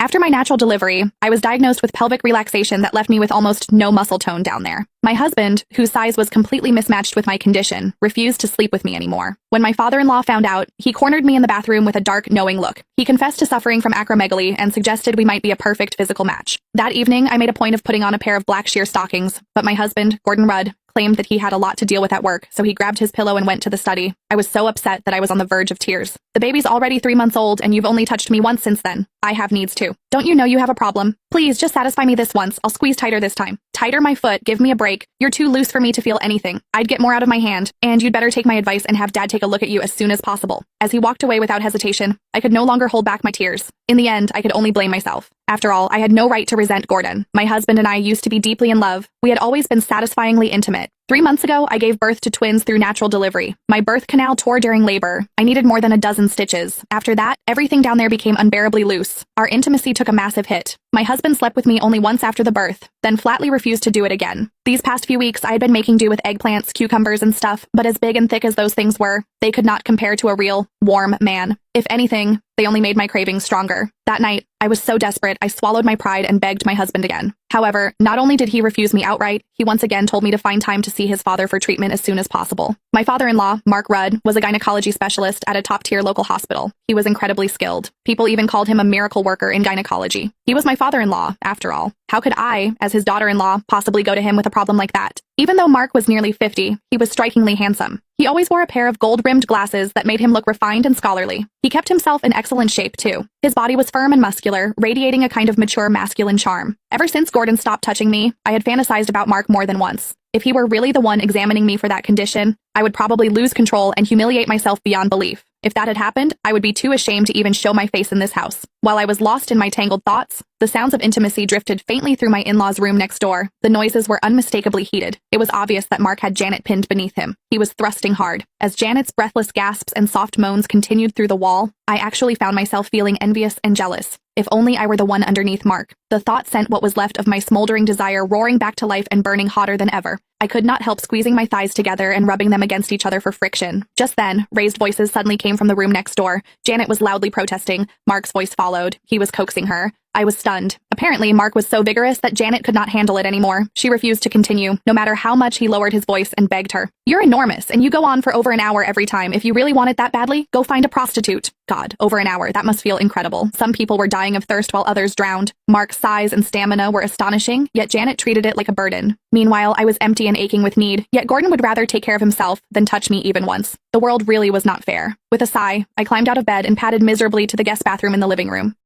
After my natural delivery, I was diagnosed with pelvic relaxation that left me with almost no muscle tone down there. My husband, whose size was completely mismatched with my condition, refused to sleep with me anymore. When my father-in-law found out, he cornered me in the bathroom with a dark, knowing look. He confessed to suffering from acromegaly and suggested we might be a perfect physical match. That evening, I made a point of putting on a pair of black sheer stockings, but my husband, Gordon Rudd, claimed that he had a lot to deal with at work, so he grabbed his pillow and went to the study. I was so upset that I was on the verge of tears. The baby's already 3 months old, and you've only touched me once since then. I have needs too. Don't you know you have a problem? Please, just satisfy me this once. I'll squeeze tighter this time. Tighter my foot, give me a break. You're too loose for me to feel anything. I'd get more out of my hand, and you'd better take my advice and have Dad take a look at you as soon as possible. As he walked away without hesitation, I could no longer hold back my tears. In the end, I could only blame myself. After all, I had no right to resent Gordon. My husband and I used to be deeply in love. We had always been satisfyingly intimate. 3 months ago, I gave birth to twins through natural delivery. My birth canal tore during labor. I needed more than a dozen stitches. After that, everything down there became unbearably loose. Our intimacy took a massive hit. My husband slept with me only once after the birth, then flatly refused to do it again. These past few weeks, I had been making do with eggplants, cucumbers, and stuff, but as big and thick as those things were, they could not compare to a real, warm man. If anything, they only made my cravings stronger. That night, I was so desperate, I swallowed my pride and begged my husband again. However, not only did he refuse me outright, he once again told me to find time to see his father for treatment as soon as possible. My father-in-law, Mark Rudd, was a gynecology specialist at a top-tier local hospital. He was incredibly skilled. People even called him a miracle worker in gynecology. He was my father-in-law, after all. How could I, as his daughter-in-law, possibly go to him with a problem like that? Even though Mark was nearly 50, he was strikingly handsome. He always wore a pair of gold-rimmed glasses that made him look refined and scholarly. He kept himself in excellent shape, too. His body was firm and muscular, radiating a kind of mature masculine charm. Ever since Gordon stopped touching me, I had fantasized about Mark more than once. If he were really the one examining me for that condition, I would probably lose control and humiliate myself beyond belief. If that had happened, I would be too ashamed to even show my face in this house. While I was lost in my tangled thoughts, the sounds of intimacy drifted faintly through my in-laws' room next door. The noises were unmistakably heated. It was obvious that Mark had Janet pinned beneath him. He was thrusting hard. As Janet's breathless gasps and soft moans continued through the wall, I actually found myself feeling envious and jealous. If only I were the one underneath Mark. The thought sent what was left of my smoldering desire roaring back to life and burning hotter than ever. I could not help squeezing my thighs together and rubbing them against each other for friction. Just then, raised voices suddenly came from the room next door. Janet was loudly protesting. Mark's voice followed. He was coaxing her. I was stunned. Apparently, Mark was so vigorous that Janet could not handle it anymore. She refused to continue, no matter how much he lowered his voice and begged her. You're enormous, and you go on for over an hour every time. If you really want it that badly, go find a prostitute. God, over an hour. That must feel incredible. Some people were dying of thirst while others drowned. Mark's size and stamina were astonishing, yet Janet treated it like a burden. Meanwhile, I was empty and aching with need, yet Gordon would rather take care of himself than touch me even once. The world really was not fair. With a sigh, I climbed out of bed and padded miserably to the guest bathroom in the living room.